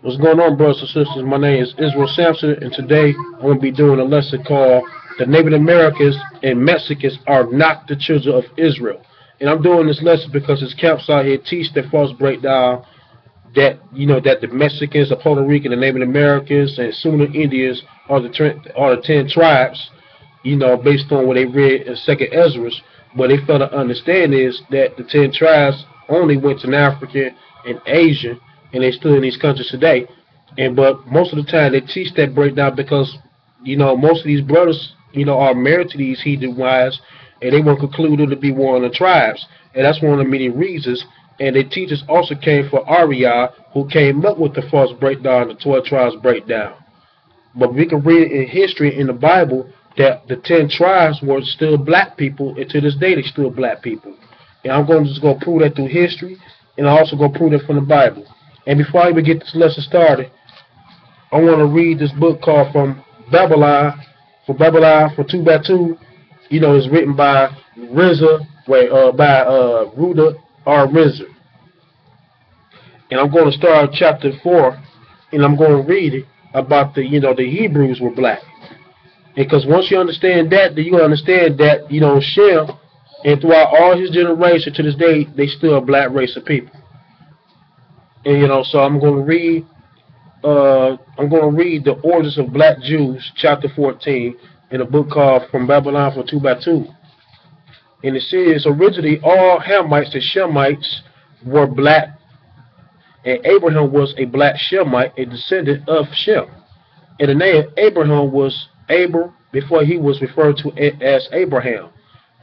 What's going on, brothers and sisters? My name is Israel Sampson, and today I'm going to be doing a lesson called "The Native Americans and Mexicans Are Not the Children of Israel." And I'm doing this lesson because his camps out here teach that false breakdown that that the Mexicans, the Puerto Rican, the Native Americans, and Sooner Indians are the 10 tribes. Based on what they read in Second Ezra, what they fail to understand is that the 10 tribes only went to Africa and Asia, and they still in these countries today. And but most of the time they teach that breakdown because most of these brothers are married to these heathen wives, and they were concluded to be one of the tribes, and that's one of the many reasons. And the teachers also came for Ariel, who came up with the false breakdown, the 12 tribes breakdown. But we can read in history in the Bible that the 10 tribes were still black people, and to this day they still black people. And I'm going to just go prove that through history, and I also go prove that from the Bible. And before I even get this lesson started, I want to read this book called From Babylon, for 2 by 2. It's written by Ruda R. Rizzer. And I'm going to start chapter 4, and I'm going to read it about the Hebrews were black. Because once you understand that, then you understand that Shem, and throughout all his generation to this day, they still a black race of people. And so I'm going to read. I'm going to read the Orders of Black Jews, chapter 14, in a book called From Babylon for 2 by 2. And it says, originally all Hamites and Shemites were black, and Abraham was a black Shemite, a descendant of Shem. And the name Abraham was Abel before he was referred to as Abraham.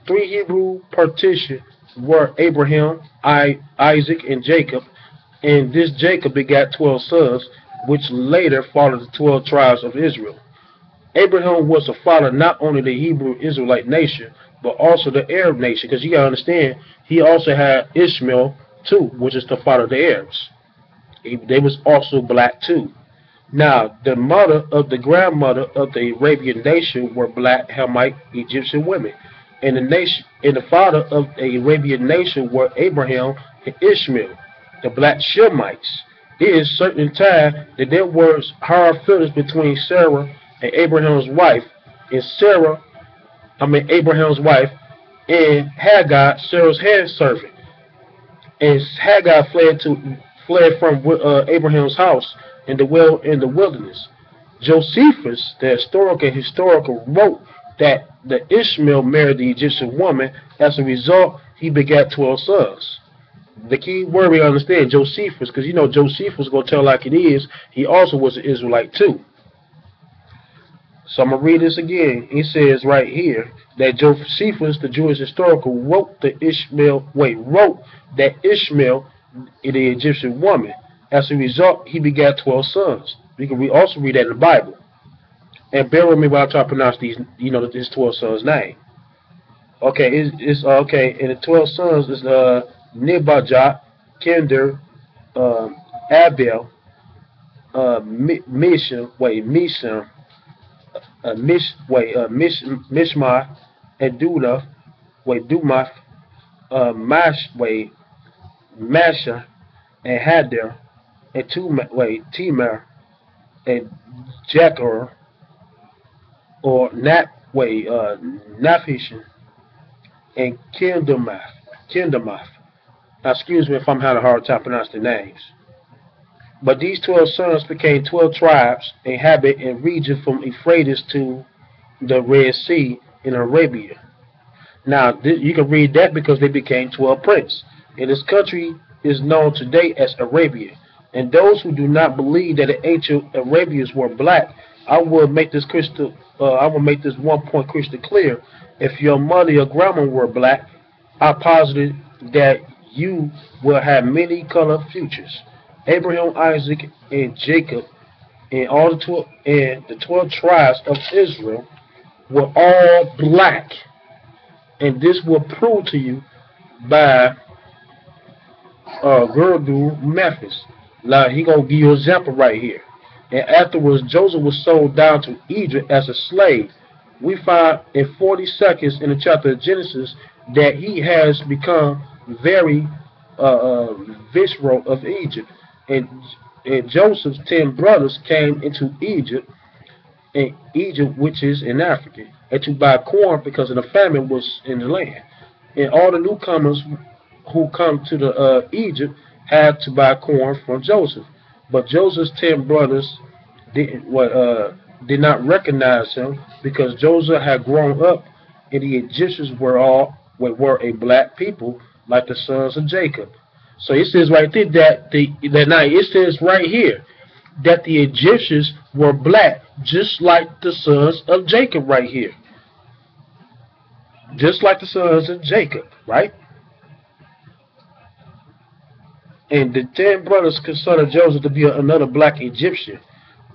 3 Hebrew partitions were Abraham, Isaac, and Jacob, and this Jacob begat 12 sons, which later followed the 12 tribes of Israel. Abraham was a father not only the Hebrew Israelite nation, but also the Arab nation, because you gotta understand, he also had Ishmael too, which is the father of the Arabs. They was also black too. Now, the mother of the grandmother of the Arabian nation were black Hamite Egyptian women, and the father of the Arabian nation were Abraham and Ishmael, the black Shemites. It is certain time that there was hard feelings between Sarah and Abraham's wife, Abraham's wife, and Hagar, Sarah's head servant. And Hagar fled from Abraham's house in the wilderness. Josephus, the historical, wrote that the Ishmael married the Egyptian woman. As a result, he begat 12 sons. The key word we understand, Josephus, because Josephus going to tell like it is, he also was an Israelite too. So I'm going to read this again. He says right here that Josephus, the Jewish historical, wrote that Ishmael, the Egyptian woman. As a result, he begat 12 sons. We also read that in the Bible. And bear with me while I try to pronounce these, his 12 sons' name. Okay, it's okay. And the 12 sons is Nibajat, Kinder, Abel, Misham, Mishma, Edula, Dumath, Masha, and Hadir, and Timur, and Jekor, or Naphishan, and Kindamath. Now, excuse me if I'm having a hard time pronouncing the names. But these 12 sons became 12 tribes, inhabit a region from Euphrates to the Red Sea in Arabia. Now, you can read that because they became 12 princes. And this country is known today as Arabia. And those who do not believe that the ancient Arabians were black, I will make this 1 point crystal clear. If your mother or grandma were black, I posited that you will have many colored futures. Abraham, Isaac, and Jacob, and the 12 tribes of Israel were all black, and this will prove to you by Gerdu Memphis. Now he gonna give you an example right here. And afterwards, Joseph was sold down to Egypt as a slave. We find in 40 seconds in the chapter of Genesis that he has become very viceroy of Egypt. And Joseph's 10 brothers came into Egypt, which is in Africa, and to buy corn because of the famine was in the land. And all the newcomers who come to the Egypt had to buy corn from Joseph. But Joseph's 10 brothers did not recognize him because Joseph had grown up, and the Egyptians were a black people like the sons of Jacob. So it says right there it says right here that the Egyptians were black, just like the sons of Jacob right here. Just like the sons of Jacob, right? And the 10 brothers considered Joseph to be another black Egyptian.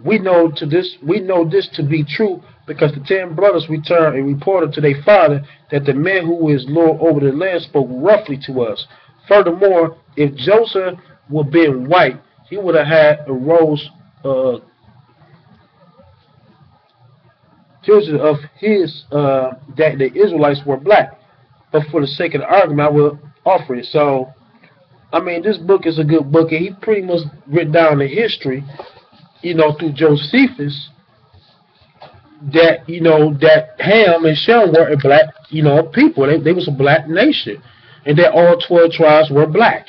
We know this to be true because the 10 brothers returned and reported to their father that the man who is Lord over the land spoke roughly to us. Furthermore, if Joseph would have been white, he would have had a rose of his that the Israelites were black. But for the sake of the argument, I will offer it. So, I mean, this book is a good book, and he pretty much written down the history, through Josephus, that that Ham and Shem were a black people. They was a black nation, and that all 12 tribes were black.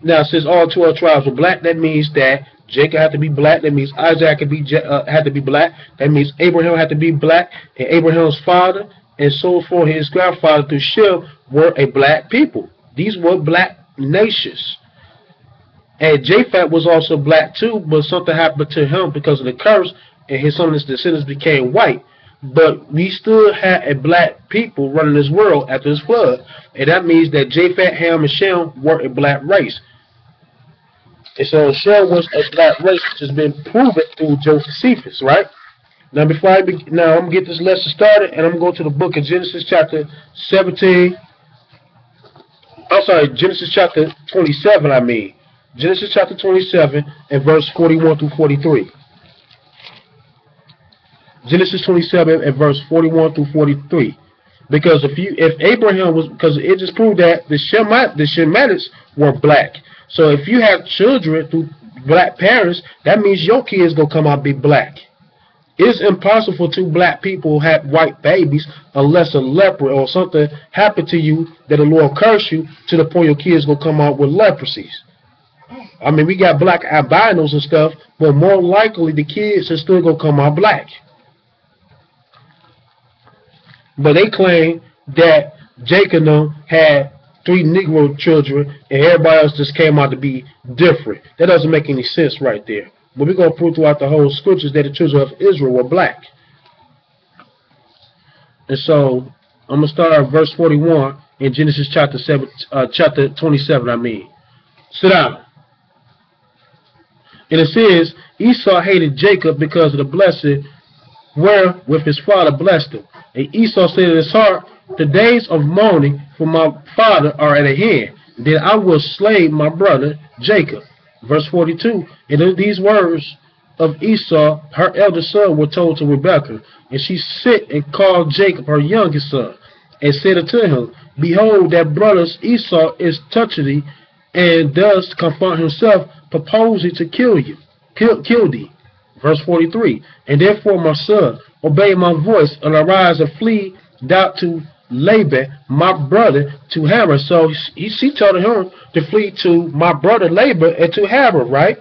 Now, since all 12 tribes were black, that means that Jacob had to be black. That means Isaac had to be black. That means Abraham had to be black, and Abraham's father and so forth, his grandfather through Shem were a black people. These were black nations. And Japheth was also black too, but something happened to him because of the curse, and some of his descendants became white. But we still had a black people running this world after this flood, and that means that Japheth, Ham, and Shem were a black race. And so Shem was a black race, which has been proven through Josephus, right? Now, I'm gonna get this lesson started, and I'm gonna go to the book of Genesis chapter 17. I'm sorry, Genesis chapter 27. Genesis chapter 27 and verse 41 through 43. Genesis 27 and verse 41 through 43. Because if Abraham was, because it just proved that the Shemites were black. So if you have children through black parents, that means your kids gonna come out be black. It's impossible for two black people have white babies unless a leper or something happened to you that the Lord curse you to the point your kids gonna come out with leprosies. I mean, we got black albinos and stuff, but more likely the kids are still gonna come out black. But they claim that Jacob had 3 Negro children and everybody else just came out to be different. That doesn't make any sense right there. But we're going to prove throughout the whole scriptures that the children of Israel were black. And so I'm going to start at verse 41 in Genesis chapter 27. Sit down. And it says, Esau hated Jacob because of the blessing wherewith his father blessed him. And Esau said in his heart, the days of mourning for my father are at hand. Then I will slay my brother Jacob. Verse 42. And in these words of Esau, her eldest son, were told to Rebekah. And she sent and called Jacob, her youngest son, and said unto him, behold, that brother Esau is touching thee, and does confront himself, purposing to kill thee. Verse 43. And therefore, my son, obey my voice, and arise and flee down to Laban, my brother, to Haran. So she told him to flee to my brother Laban and to Haran, right?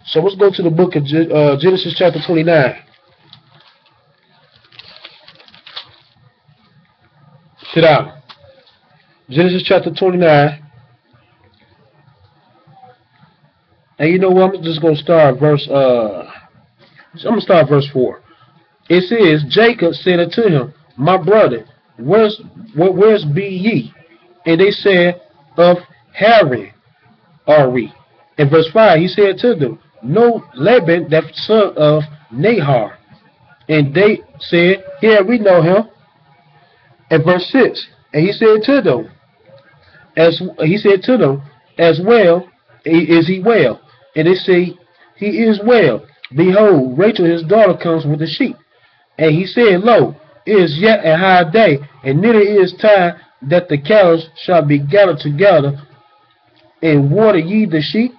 So let's go to the book of Genesis chapter 29. Sit down. Genesis chapter 29. And you know what? I'm just going to start verse 4. It says, Jacob said unto him, my brother, where's be ye? And they said, of Haran are we. In verse 5, he said to them, no, Laban, that son of Nahor. And they said, yeah, we know him. In verse 6, and he said to them, as well, is he well? And they say, he is well. Behold, Rachel his daughter comes with the sheep. And he said, lo, it is yet a high day, and neither is time that the cattle shall be gathered together, and water ye the sheep.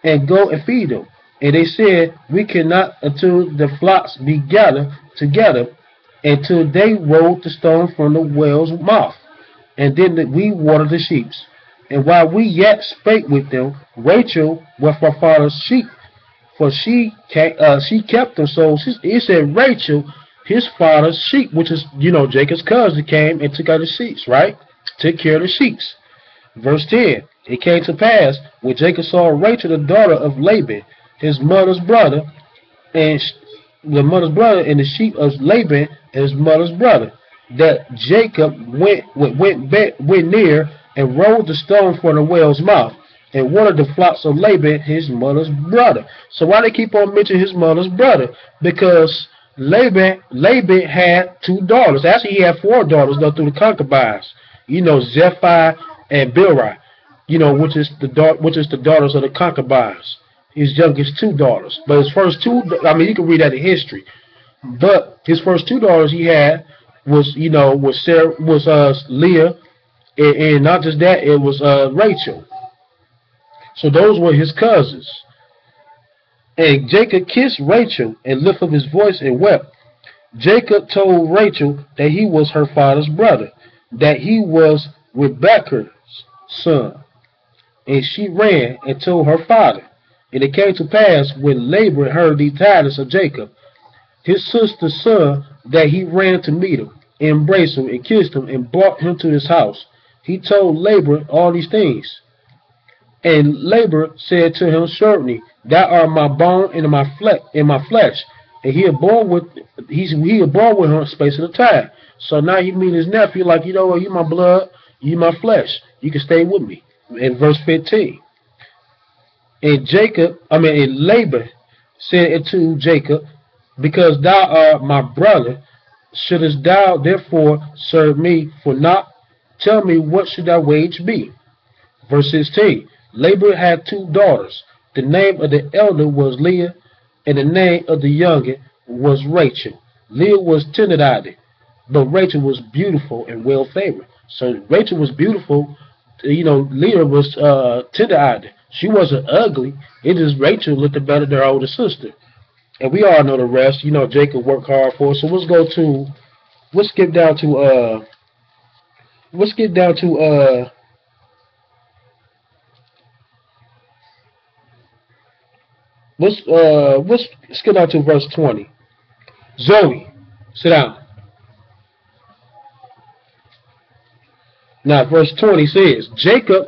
and go and feed them. And they said, we cannot until the flocks be gathered together, until they rolled the stone from the well's mouth, and then we watered the sheep. And while we yet spake with them, Rachel with her father's sheep, for she kept them. So it said Rachel, his father's sheep, which is Jacob's cousin, came and took out the sheep, right? Took care of the sheep. Verse 10. It came to pass when Jacob saw Rachel, the daughter of Laban, his mother's brother, and the sheep of Laban, his mother's brother, that Jacob went near and rolled the stone for the well's mouth, and watered the flocks of Laban, his mother's brother. So why they keep on mentioning his mother's brother? Because Laban had 2 daughters. Actually, he had 4 daughters though through the concubines. Zephi and Bilhah, which is the daughters of the concubines. His youngest 2 daughters, but his first 2, you can read that in history. But his first 2 daughters he had was Leah, and not just that, it was Rachel. So those were his cousins. And Jacob kissed Rachel and lifted up his voice and wept. Jacob told Rachel that he was her father's brother, that he was Rebekah's son. And she ran and told her father. And it came to pass, when Laban heard these tidings of Jacob, his sister's son, that he ran to meet him, and embraced him, and kissed him, and brought him to his house. He told Laban all these things. And Laban said to him, certainly, thou art my bone and my flesh. And he had born with him a space of time. So now he meet his nephew like, you my blood, you my flesh. You can stay with me. In verse 15. And Laban said unto Jacob, because thou art my brother, shouldest thou therefore serve me for naught? Tell me, what should thy wage be? Verse 16. Laban had 2 daughters. The name of the elder was Leah, and the name of the younger was Rachel. Leah was tender-eyed, but Rachel was beautiful and well-favored. So Rachel was beautiful. Leah was tender-eyed. She wasn't ugly. It just Rachel looked better than her older sister. And we all know the rest. Jacob worked hard for us. So let's skip down to verse 20. Zoe, sit down. Now, verse 20 says, Jacob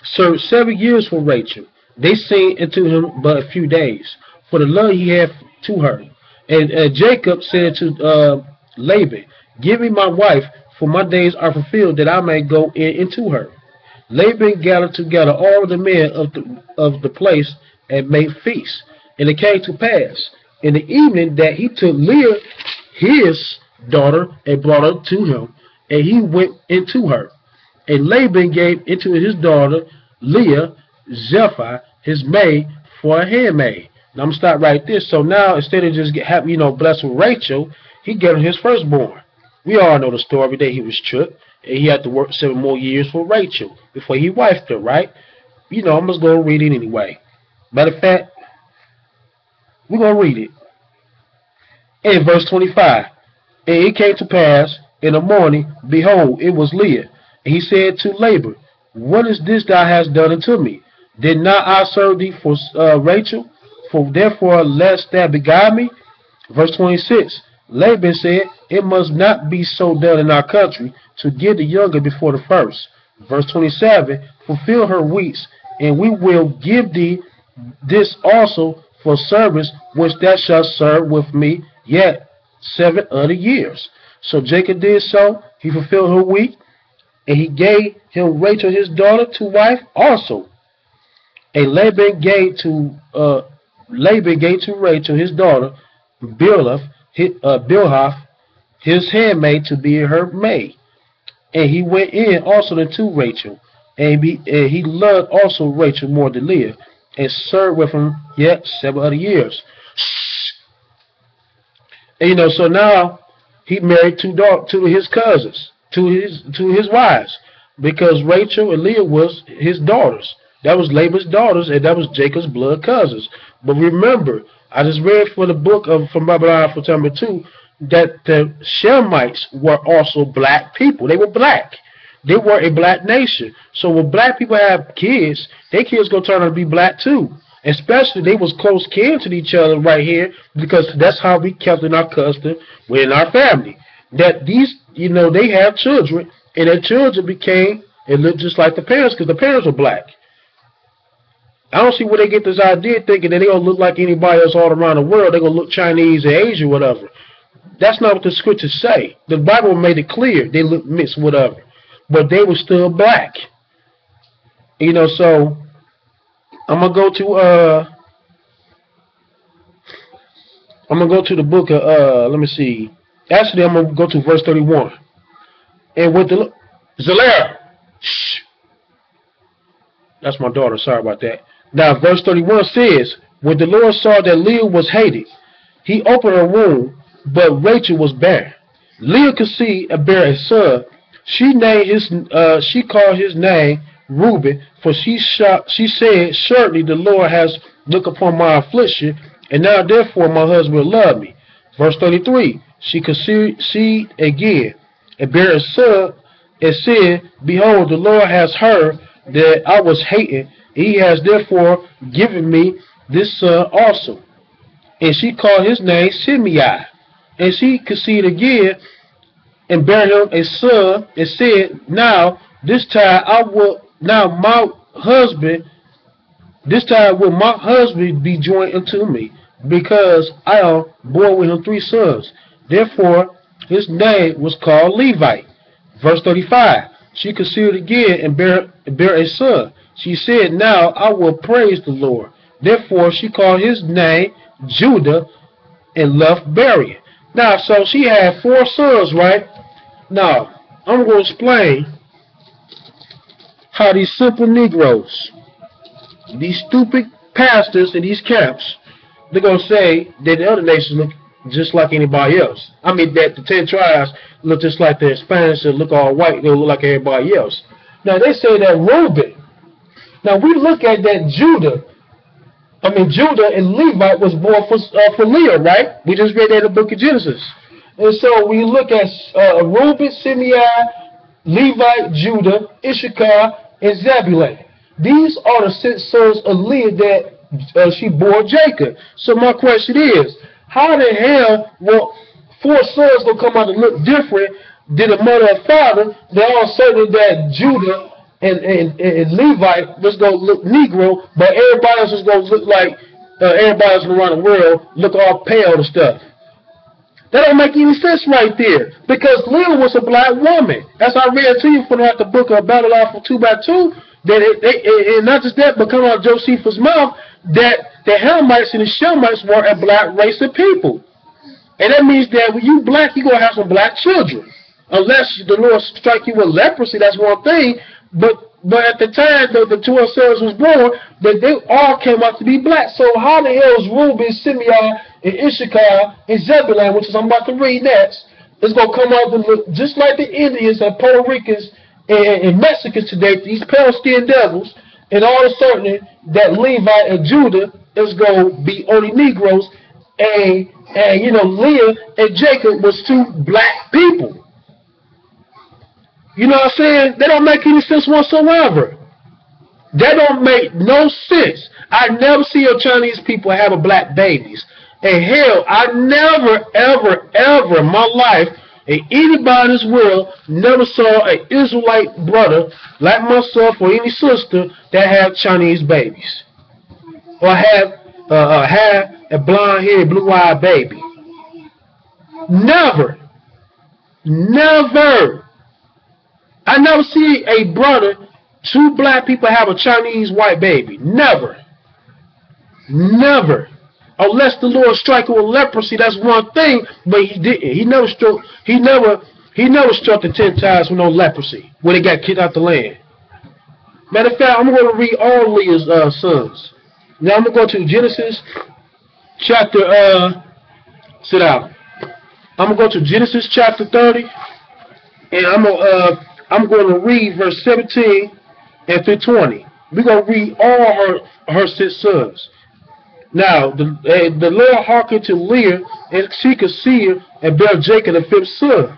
served 7 years for Rachel. They seen unto him but a few days, for the love he had to her. And Jacob said to Laban, give me my wife, for my days are fulfilled, that I may go into her. Laban gathered together all the men of the place and made feast. And it came to pass in the evening that he took Leah, his daughter, and brought her to him, and he went into her. And Laban gave into his daughter Leah Zephi, his maid, for a handmaid. Now I'm gonna stop right there. So now instead of just blessed with Rachel, he gave him his firstborn. We all know the story that he was tricked, and he had to work 7 more years for Rachel before he wifed her, right? I'm just gonna read it anyway. Matter of fact, we're gonna read it. In verse 25, and it came to pass in the morning, behold, it was Leah. And he said to Laban, what is this thou hast done unto me? Did not I serve thee for Rachel? For therefore lest thou beguile me? Verse 26, Laban said, it must not be so done in our country, to give the younger before the first. Verse 27, fulfill her weeks, and we will give thee this also for service which thou shalt serve with me yet 7 other years. So Jacob did so. He fulfilled her week, and he gave him Rachel his daughter to wife also. And Laban gave to Rachel his daughter Bilhah, his handmaid, to be her maid. And he went in also to Rachel, and he loved also Rachel more than Leah, and served with him yet 7 other years. And so now he married to his cousins, to his wives, because Rachel and Leah was his daughters. That was Laban's daughters, and that was Jacob's blood cousins. But remember, I just read for the book of from Babylon for chapter 2 that the Shemites were also black people. They were black. They were a black nation. So when black people have kids, their kids gonna turn out to be black too. Especially they was close kin to each other right here because that's how we kept in our custom within our family. That these, they have children and their children became and looked just like the parents because the parents were black. I don't see where they get this idea thinking that they don't look like anybody else all around the world. They're going to look Chinese or Asian, whatever. That's not what the scriptures say. The Bible made it clear they look mixed, whatever. But they were still black. So I'm going to go to the book of, let me see. Actually, I'm going to go to verse 31. And with the, Zalera. Shh. That's my daughter. Sorry about that. Now, verse 31 says, when the Lord saw that Leah was hated, he opened her womb, but Rachel was barren. Leah conceived and bare a son. She called his name Reuben, for she said, surely the Lord has looked upon my affliction, and now therefore my husband will love me. Verse 33, she conceived again and bare a son, and said, behold, the Lord has heard that I was hated. He has therefore given me this son also. And she called his name Shimei. And she conceived again and bare him a son, and said, now this time will my husband be joined unto me, because I am born with him 3 sons. Therefore his name was called Levite. Verse 35, she conceived again and bare a son. She said, now I will praise the Lord. Therefore she called his name Judah and left burying. Now, so she had 4 sons, right? Now, I'm going to explain how these simple Negroes, these stupid pastors in these camps, they're going to say that the other nations look just like anybody else. I mean, that the 10 tribes look just like the Spanish and look all white. They look like everybody else. Now, they say that Reuben. Now, we look at that Judah and Levite was born for Leah, right? We just read that in the book of Genesis. And so we look at Reuben, Simeon, Levite, Judah, Issachar, and Zebulun. These are the 6 sons of Leah that she bore Jacob. So my question is, how the hell will 4 sons gonna come out and look different than the mother and father? They're all certain that Judah and Levite was gonna look Negro, but everybody else is gonna look like everybody else around the world look all pale and stuff. That don't make any sense right there, because Leah was a black woman. As I read to you from the book of Babylon for 2x2, that and not just that, but coming out of Josephus' mouth, that the Hamites and the Shemites were a black race of people. And that means that when you black, you're going to have some black children. Unless the Lord strike you with leprosy, that's one thing. But at the time that the 12 sons was born, that they all came out to be black. So how the hell is Reuben, Simeon, and Issachar, and Zebulun, which is I'm about to read next, is going to come out to look just like the Indians and Puerto Ricans and Mexicans today, these pale-skinned devils, and all of a sudden that Levi and Judah is going to be only Negroes, and Leah and Jacob was 2 black people. You know what I'm saying? That don't make any sense whatsoever. That don't make no sense. I never see a Chinese people having black babies. And hell, I never, ever, ever in my life, and anybody in this world never saw an Israelite brother like myself or any sister that have Chinese babies. Or have a blonde-haired, blue-eyed baby. Never. Never. I never see a brother, 2 black people have a Chinese white baby. Never. Never. Unless the Lord strike him with leprosy, that's one thing, but he didn't. He never struck the 10 times with no leprosy when they got kicked out the land. Matter of fact, I'm going to read all Leah's sons. Now I'm going to go to Genesis chapter, sit down. I'm going to go to Genesis chapter 30, and I'm going to read verse 17 and through 20. We're going to read all her 6 sons. Now, the Lord hearkened to Leah, and she conceived and bare Jacob the 5th son.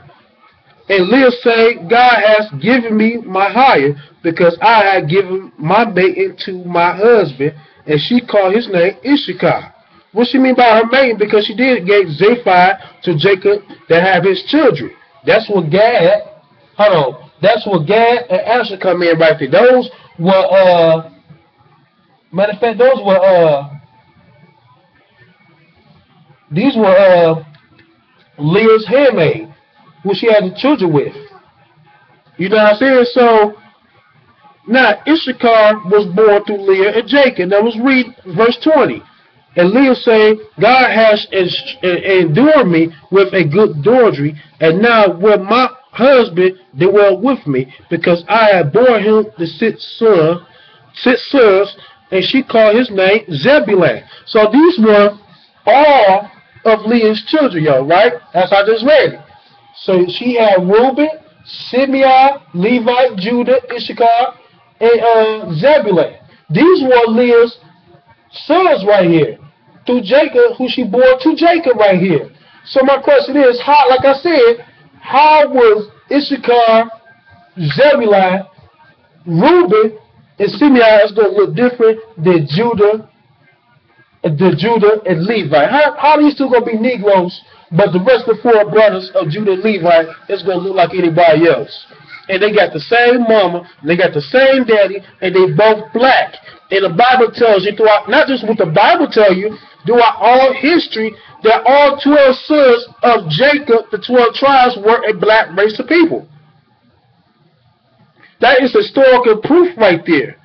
And Leah said, God has given me my hire, because I had given my maiden to my husband, and she called his name Issachar. What she mean by her maiden? Because she did give Zephi to Jacob that have his children. That's what Gad, that's what Gad and Asher come in right there. Those were, matter of fact, these were Leah's handmaid, who she had the children with. You know what I'm saying? So, now Issachar was born through Leah and Jacob. Now let's read verse 20. And Leah said, God has endured me with a good dowry, and now will my husband dwell with me, because I have borne him the 6 sons, and she called his name Zebulun. So these were all of Leah's children, y'all, right? As I just read it. So she had Reuben, Simeon, Levi, Judah, Issachar, and Zebulun. These were Leah's sons right here, through Jacob, who she bore to Jacob right here. So my question is, how, like I said, how was Issachar, Zebulun, Reuben, and Simeon is going to look different than Judah and Levi? How these two going to be Negroes, but the rest of the 4 brothers of Judah and Levi is going to look like anybody else? And they got the same mama, and they got the same daddy, and they both black. And the Bible tells you, throughout, not just what the Bible tells you, throughout all history, that all 12 sons of Jacob, the 12 tribes, were a black race of people. That is historical proof right there.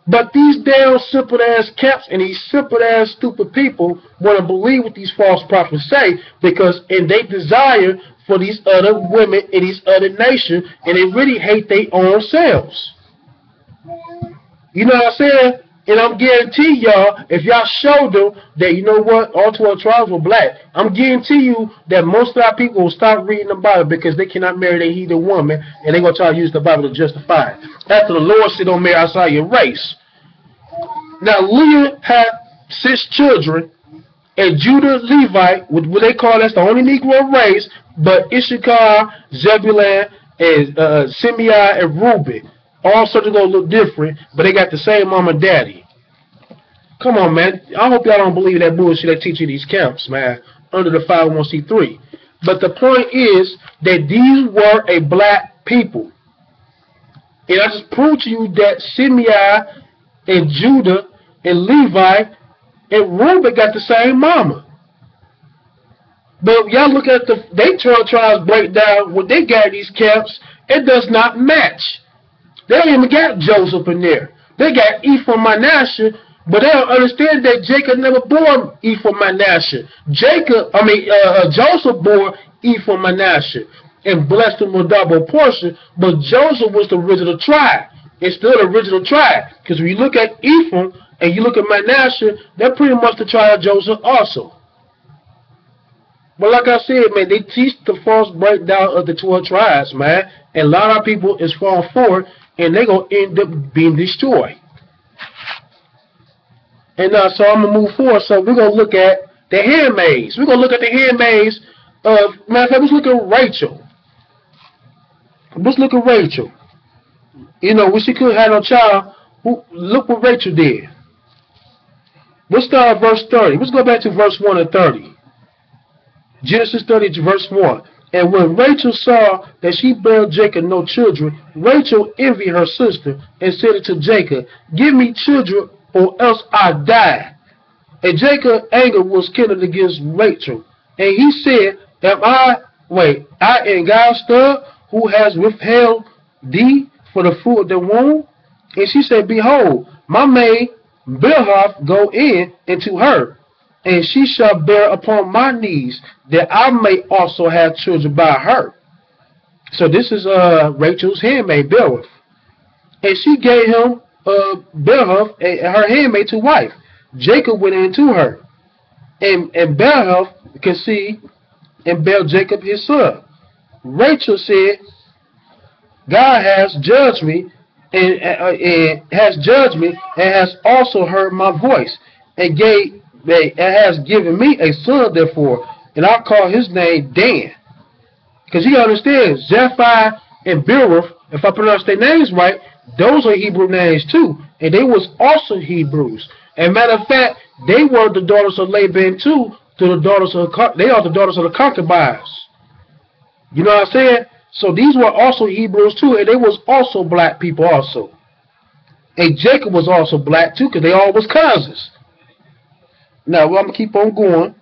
But these damn simple-ass camps and these simple-ass stupid people want to believe what these false prophets say, because they desire for these other women in these other nations, and they really hate their own selves. You know what I'm saying? And I'm guarantee y'all, if y'all show them that, you know what, all 12 tribes were black, I'm guarantee you that most of our people will stop reading the Bible, because they cannot marry a heathen woman, and they're going to try to use the Bible to justify it. After the Lord said, don't marry outside your race. Now, Leah had 6 children, and Judah, Levi, what they call, that's the only Negro race, but Issachar, Zebulun, and Simeon, and Reuben. All sorts of going to look different, but they got the same mom and daddy. Come on, man. I hope y'all don't believe that bullshit they teach you these camps, man, under the 501c3. But the point is that these were a black people. And I just proved to you that Simeon and Judah and Levi and Reuben got the same mama. But y'all look at they 12 tribes break down what they got in these camps, it does not match. They don't even got Joseph in there. They got Ephraim, Manasseh, but they don't understand that Jacob never bore Ephraim, Manasseh. Joseph bore Ephraim, Manasseh, and blessed them with double portion, but Joseph was the original tribe. It's still the original tribe, because when you look at Ephraim and you look at Manasseh, they're pretty much the tribe of Joseph also. But like I said, man, they teach the false breakdown of the 12 tribes, man, and a lot of people is falling for it, and they're going to end up being destroyed. And so I'm going to move forward. So we're going to look at the handmaids. We're going to look at the handmaids of, matter of fact, let's look at Rachel. Let's look at Rachel. You know, when she couldn't have no child, look what Rachel did. Let's start at verse 30. Let's go back to verse 1 and 30. Genesis 30 to verse 1. And when Rachel saw that she bare Jacob no children, Rachel envied her sister and said unto Jacob, give me children, or else I die. And Jacob's anger was kindled against Rachel. And he said, I am God's son, who has withheld thee for the fruit of the womb? And she said, behold, my maid Bilhah go into her, and she shall bear upon my knees, that I may also have children by her. So this is Rachel's handmaid, Bilhah. And she gave him Bilhah, her handmaid, to wife. Jacob went into her, and Bilhah conceived and bare Jacob his son. Rachel said, God has judged me, and has judged me, and has also heard my voice, and has given me a son, therefore, and I'll call his name Dan. Because you understand, Zephi and Beeroth, if I pronounce their names right, those are Hebrew names too, and they was also Hebrews. And matter of fact, they were the daughters of Laban too, to the daughters of they are the daughters of the concubines. You know what I'm saying? So these were also Hebrews too, and they was also black people also. And Jacob was also black too, because they all was cousins. Now I'm gonna keep on going.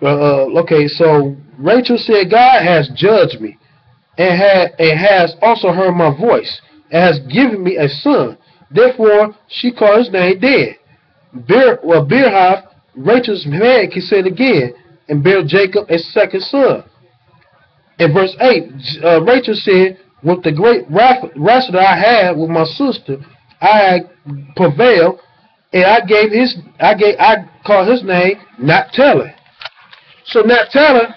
Okay, so Rachel said, God has judged me, and has also heard my voice, and has given me a son. Therefore, she called his name Dan. Beerhoff, Rachel's man, he said again, and bare Jacob a second son. In verse 8, Rachel said, with the great wrestle that I had with my sister, I prevailed, and I called his name Naphtali. So Naphtali,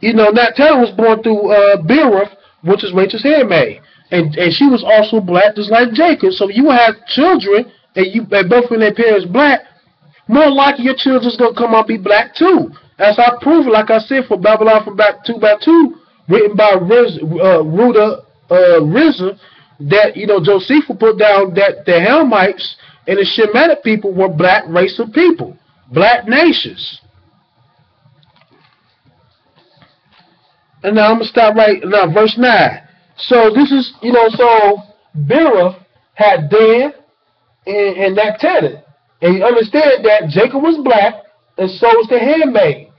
Naphtali was born through Beeroth, which is Rachel's handmaid, and she was also black, just like Jacob. So you have children, and both of their parents black. More likely your children's gonna come out be black too. As I proved, like I said, for Babylon from back 2 by 2, written by Ruda Rizza, that Josephus put down that the Hamites and the Shemitic people were black race of people, black nations. And now I'm gonna stop right now, verse 9. So this is, so Beeroth had Dan and Naphtali. And you understand that Jacob was black, and so was the handmaid.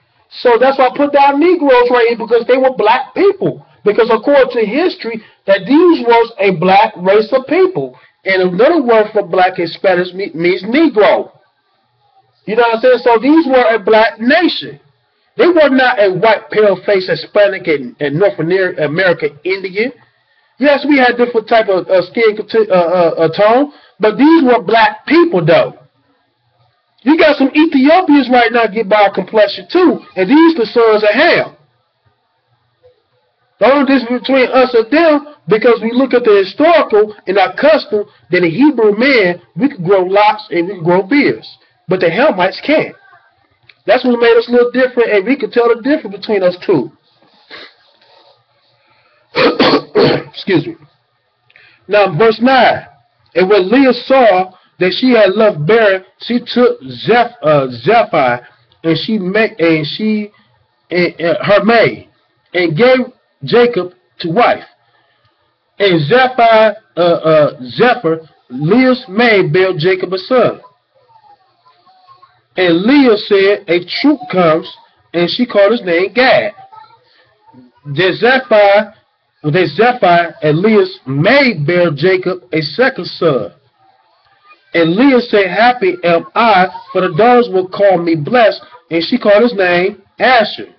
So that's why I put down Negroes right here, because they were black people. Because according to history, that these was a black race of people. And another word for black in Spanish means Negro. You know what I'm saying? So these were a black nation. They were not a white, pale-faced Hispanic and North American Indian. Yes, we had different type of skin tone, but these were black people, though. You got some Ethiopians right now get by a complexion, too, and these the sons of Ham. The only difference between us and them, because we look at the historical and our custom, that a Hebrew man, we can grow locks and we can grow beards, but the Hamites can't. That's what made us a little different, and we could tell the difference between us two. Excuse me. Now, verse 9. And when Leah saw that she had left barren, she took Zephi and her maid, and gave Jacob to wife. And Zephyr, Leah's maid, bare Jacob a son. And Leah said, a troop comes, and she called his name Gad. Then Zephi and Leah's maid bare Jacob a second son. And Leah said, happy am I, for the daughters will call me blessed, and she called his name Asher.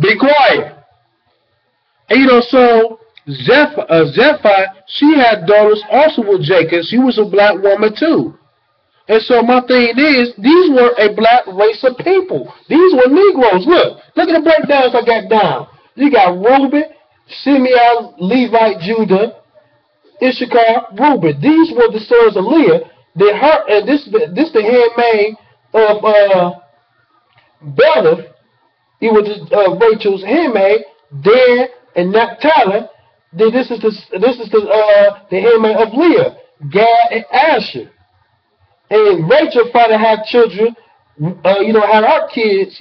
Be quiet. And so Zephi, she had daughters also with Jacob. She was a black woman too. And so my thing is, these were a black race of people. These were Negroes. Look at the breakdowns I got down. You got Reuben, Simeon, Levite, Judah, Issachar, Reuben. These were the sons of Leah. And this the handmaid of Bella. He was Rachel's handmaid. Dan and Naphtali. Then this is the handmaid of Leah, Gad and Asher. And Rachel finally had children, had her kids,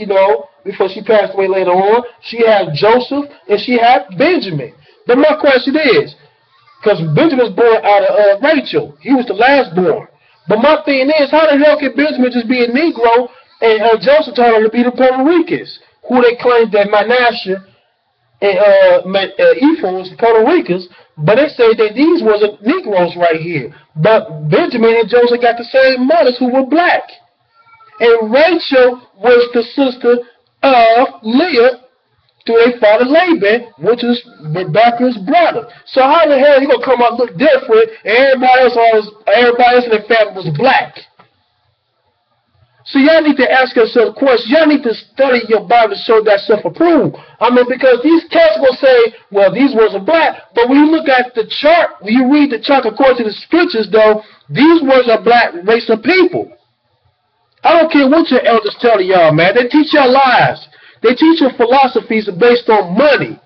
before she passed away later on. She had Joseph and she had Benjamin. But my question is, because Benjamin was born out of Rachel, he was the last born. But my thing is, how the hell can Benjamin just be a Negro and Joseph turned out to be the Puerto Ricans, who they claimed that Manasseh and Ephraim was the Puerto Ricans, but they say that these wasn't Negroes right here. But Benjamin and Joseph got the same mothers who were black. And Rachel was the sister of Leah through their father Laban, which is Rebekah's brother. So how the hell you gonna come out look different and everybody else in the family was black? So y'all need to ask yourself questions. Y'all need to study your Bible to show that self-approved. I mean, because these cats will say, well, these words are black. But when you look at the chart, when you read the chart according to the scriptures, though, these words are black race of people. I don't care what your elders tell y'all, man. They teach y'all lies. They teach your philosophies based on money.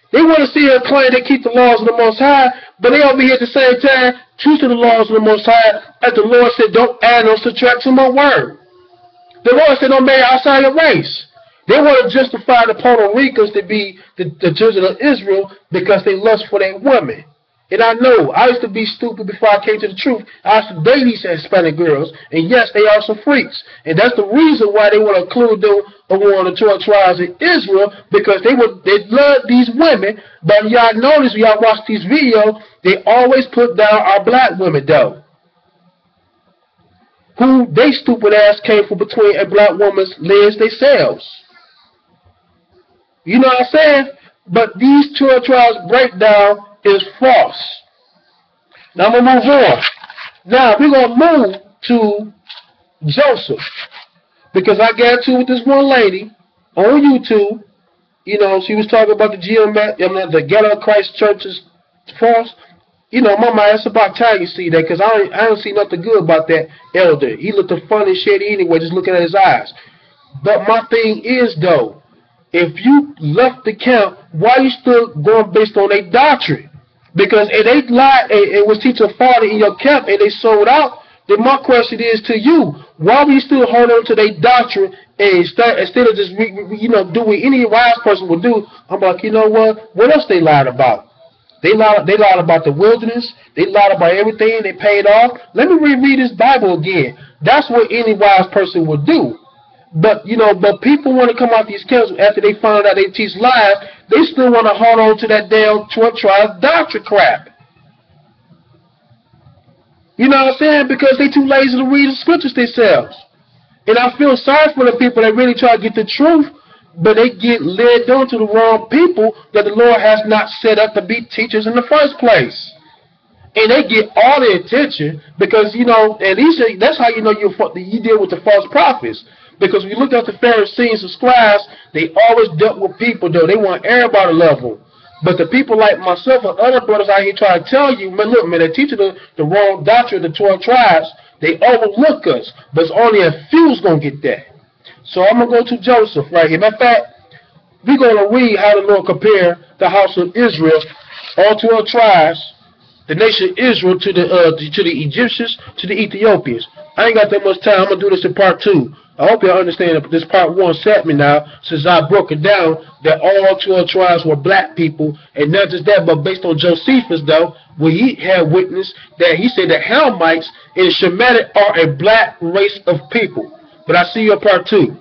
They want to see a claim they keep the laws of the Most High, but they over here at the same time choosing the laws of the Most High, as the Lord said, don't add no subtract to my word. The Lord said, don't marry outside your race. They want to justify the Puerto Ricans to be the children of Israel because they lust for their women. And I know, I used to be stupid before I came to the truth. I used to date these Hispanic girls, and yes, they are some freaks. And that's the reason why they want to include them on the 12 tribes in Israel, because they love these women. But y'all notice, when y'all watch these videos, they always put down our black women, though. Who they stupid ass came from between a black woman's legs themselves. You know what I'm saying? But these 12 tribes breakdown is false. Now I'm going to move on. Now we're going to move to Joseph. Because I got to with this one lady on YouTube. You know, she was talking about the Ghetto Christ Church's false. You know, my mind, it's about time you see that, because I don't see nothing good about that elder. He looked funny shit anyway, just looking at his eyes. But my thing is, though, if you left the camp, why you still going based on their doctrine? Because if they lied and was teaching father in your camp and they sold out, then my question is to you, why will you still hold on to their doctrine and instead of just do what any wise person would do? I'm like, you know what else they lied about? They lied about the wilderness. They lied about everything. They paid off. Let me reread this Bible again. That's what any wise person would do. But people want to come out these camps after they find out they teach lies. They still want to hold on to that damn 12 tribes doctrine crap. You know what I'm saying? Because they too lazy to read the scriptures themselves. And I feel sorry for the people that really try to get the truth, but they get led on to the wrong people that the Lord has not set up to be teachers in the first place. And they get all the attention because, at least that's how you know you deal with the false prophets. Because when you look at the Pharisees and scribes, they always dealt with people, though. They want everybody to love them. But the people like myself and other brothers out here trying to tell you, man, look, man, they're teaching the wrong doctrine of the 12 tribes. They overlook us, but it's only a few's going to get that. So I'm going to go to Joseph right here. Matter of fact, we're going to read how the Lord compared the house of Israel, all 12 tribes, the nation of Israel, to the Egyptians, to the Ethiopians. I ain't got that much time. I'm going to do this in part 2. I hope you understand that this part 1 set me now, since I broke it down, that all 12 tribes were black people. And not just that, but based on Josephus, though, where he had witnessed that he said that Hamites and Shemitic are a black race of people. But I see you in part 2.